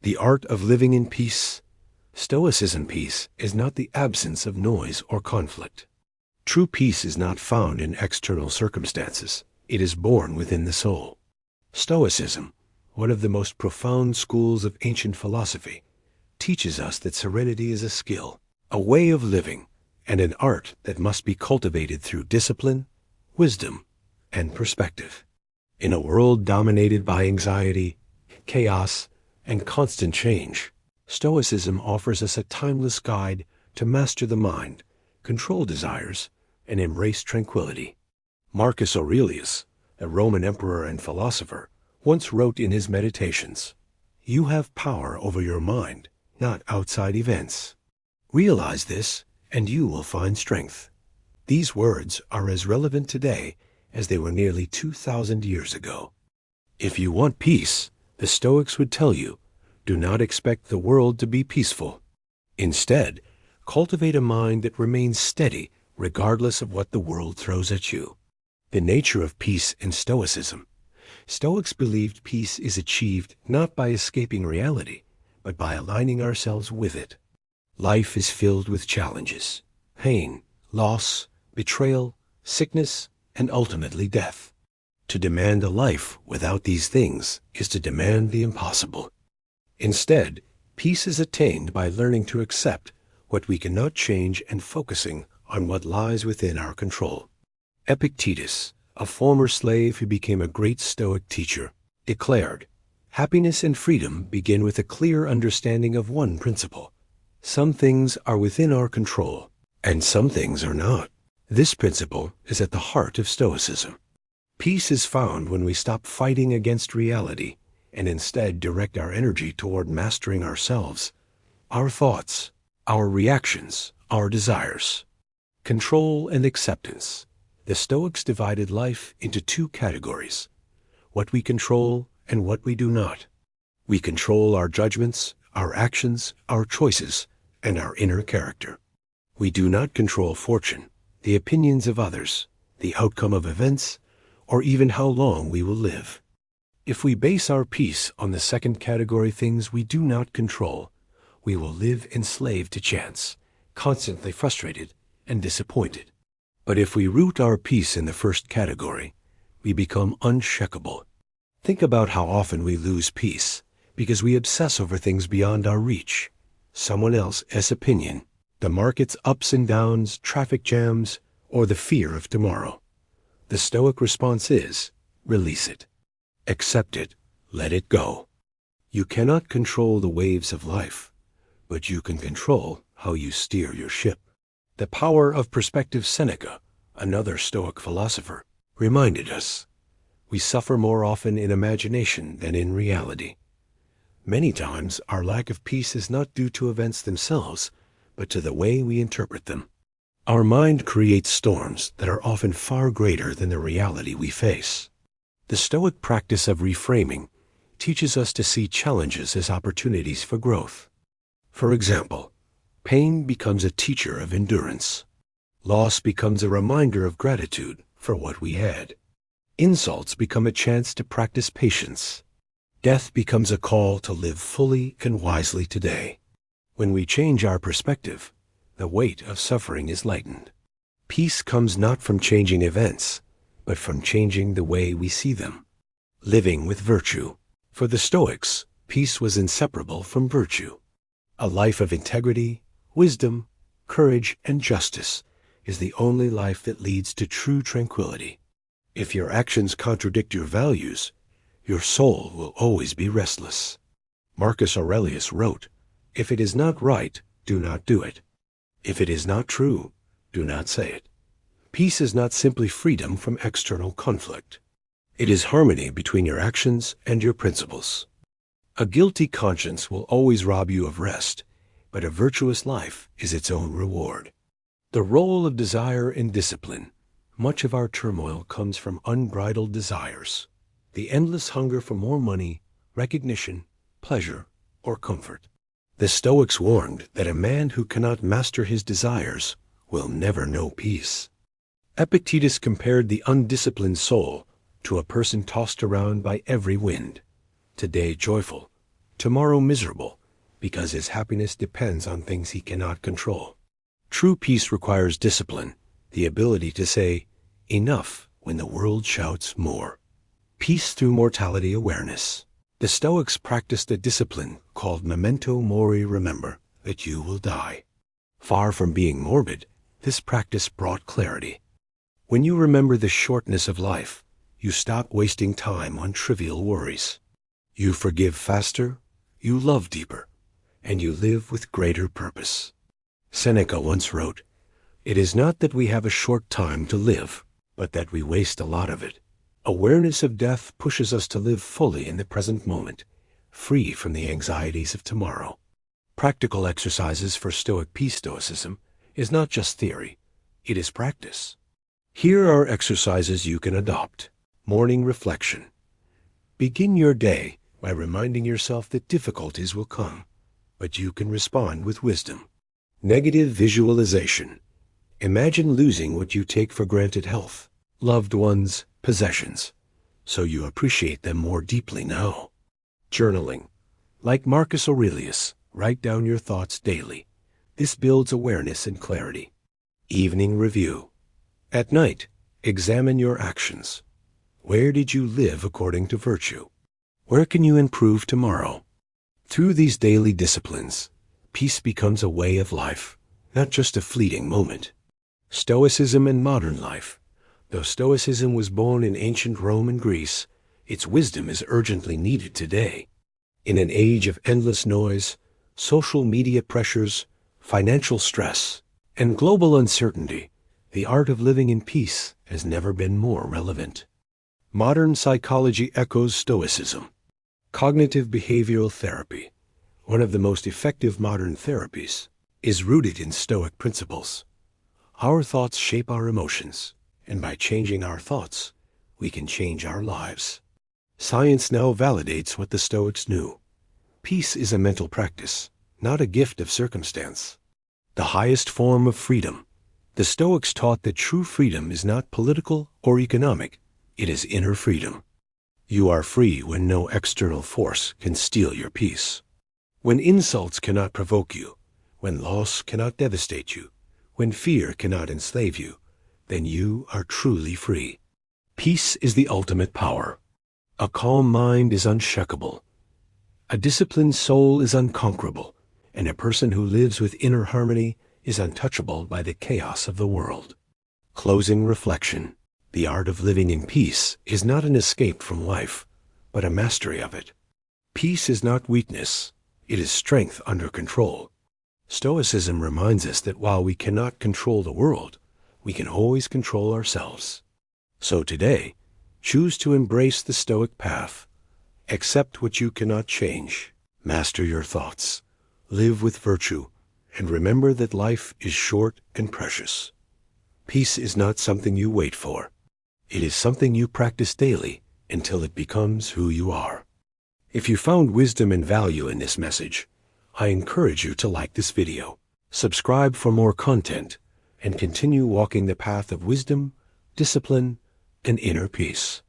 The art of living in peace. Stoicism peace is not the absence of noise or conflict. True peace is not found in external circumstances. It is born within the soul. Stoicism, one of the most profound schools of ancient philosophy, teaches us that serenity is a skill, a way of living, and an art that must be cultivated through discipline, wisdom, and perspective. In a world dominated by anxiety, chaos, and constant change, Stoicism offers us a timeless guide to master the mind, control desires, and embrace tranquility. Marcus Aurelius, a Roman emperor and philosopher, once wrote in his Meditations, "You have power over your mind, not outside events. Realize this, and you will find strength." These words are as relevant today as they were nearly 2,000 years ago. If you want peace, the Stoics would tell you, do not expect the world to be peaceful. Instead, cultivate a mind that remains steady regardless of what the world throws at you. The nature of peace in Stoicism. Stoics believed peace is achieved not by escaping reality, but by aligning ourselves with it. Life is filled with challenges, pain, loss, betrayal, sickness, and ultimately death. To demand a life without these things is to demand the impossible. Instead, peace is attained by learning to accept what we cannot change and focusing on what lies within our control. Epictetus, a former slave who became a great Stoic teacher, declared, "Happiness and freedom begin with a clear understanding of one principle. Some things are within our control, and some things are not." This principle is at the heart of Stoicism. Peace is found when we stop fighting against reality and instead direct our energy toward mastering ourselves, our thoughts, our reactions, our desires. Control and acceptance. The Stoics divided life into two categories: what we control and what we do not. We control our judgments, our actions, our choices, and our inner character. We do not control fortune, the opinions of others, the outcome of events, or even how long we will live. If we base our peace on the second category, things we do not control, we will live enslaved to chance, constantly frustrated and disappointed. But if we root our peace in the first category, we become unshakable. Think about how often we lose peace because we obsess over things beyond our reach. Someone else's opinion, the market's ups and downs, traffic jams, or the fear of tomorrow. The Stoic response is, release it. Accept it. Let it go. You cannot control the waves of life, but you can control how you steer your ship. The power of perspective. Seneca, another Stoic philosopher, reminded us, we suffer more often in imagination than in reality. Many times our lack of peace is not due to events themselves, but to the way we interpret them. Our mind creates storms that are often far greater than the reality we face. The Stoic practice of reframing teaches us to see challenges as opportunities for growth. For example, pain becomes a teacher of endurance. Loss becomes a reminder of gratitude for what we had. Insults become a chance to practice patience. Death becomes a call to live fully and wisely today. When we change our perspective, the weight of suffering is lightened. Peace comes not from changing events, but from changing the way we see them. Living with virtue. For the Stoics, peace was inseparable from virtue. A life of integrity, wisdom, courage, and justice is the only life that leads to true tranquility. If your actions contradict your values, your soul will always be restless. Marcus Aurelius wrote, "If it is not right, do not do it. If it is not true, do not say it." Peace is not simply freedom from external conflict. It is harmony between your actions and your principles. A guilty conscience will always rob you of rest, but a virtuous life is its own reward. The role of desire in discipline. Much of our turmoil comes from unbridled desires, the endless hunger for more money, recognition, pleasure, or comfort. The Stoics warned that a man who cannot master his desires will never know peace. Epictetus compared the undisciplined soul to a person tossed around by every wind, today joyful, tomorrow miserable, because his happiness depends on things he cannot control. True peace requires discipline, the ability to say, enough, when the world shouts more. Peace through mortality awareness. The Stoics practiced a discipline called memento mori, remember that you will die. Far from being morbid, this practice brought clarity. When you remember the shortness of life, you stop wasting time on trivial worries. You forgive faster, you love deeper, and you live with greater purpose. Seneca once wrote, "It is not that we have a short time to live, but that we waste a lot of it." Awareness of death pushes us to live fully in the present moment, free from the anxieties of tomorrow. Practical exercises for Stoic peace. Stoicism is not just theory, it is practice. Here are exercises you can adopt. Morning reflection. Begin your day by reminding yourself that difficulties will come, but you can respond with wisdom. Negative visualization. Imagine losing what you take for granted: health, loved ones, possessions, so you appreciate them more deeply now. Journaling. Like Marcus Aurelius, write down your thoughts daily. This builds awareness and clarity. Evening review. At night, examine your actions. Where did you live according to virtue? Where can you improve tomorrow? Through these daily disciplines, peace becomes a way of life, not just a fleeting moment. Stoicism and modern life. Though Stoicism was born in ancient Rome and Greece, its wisdom is urgently needed today. In an age of endless noise, social media pressures, financial stress, and global uncertainty, the art of living in peace has never been more relevant. Modern psychology echoes Stoicism. Cognitive behavioral therapy, one of the most effective modern therapies, is rooted in Stoic principles. Our thoughts shape our emotions, and by changing our thoughts, we can change our lives. Science now validates what the Stoics knew. Peace is a mental practice, not a gift of circumstance. The highest form of freedom. The Stoics taught that true freedom is not political or economic, it is inner freedom. You are free when no external force can steal your peace. When insults cannot provoke you, when loss cannot devastate you, when fear cannot enslave you, then you are truly free. Peace is the ultimate power. A calm mind is unshakable. A disciplined soul is unconquerable, and a person who lives with inner harmony is untouchable by the chaos of the world. Closing reflection. The art of living in peace is not an escape from life, but a mastery of it. Peace is not weakness, it is strength under control. Stoicism reminds us that while we cannot control the world, we can always control ourselves. So today, choose to embrace the Stoic path. Accept what you cannot change. Master your thoughts. Live with virtue, and remember that life is short and precious. Peace is not something you wait for. It is something you practice daily until it becomes who you are. If you found wisdom and value in this message, I encourage you to like this video, subscribe for more content, and continue walking the path of wisdom, discipline, and inner peace.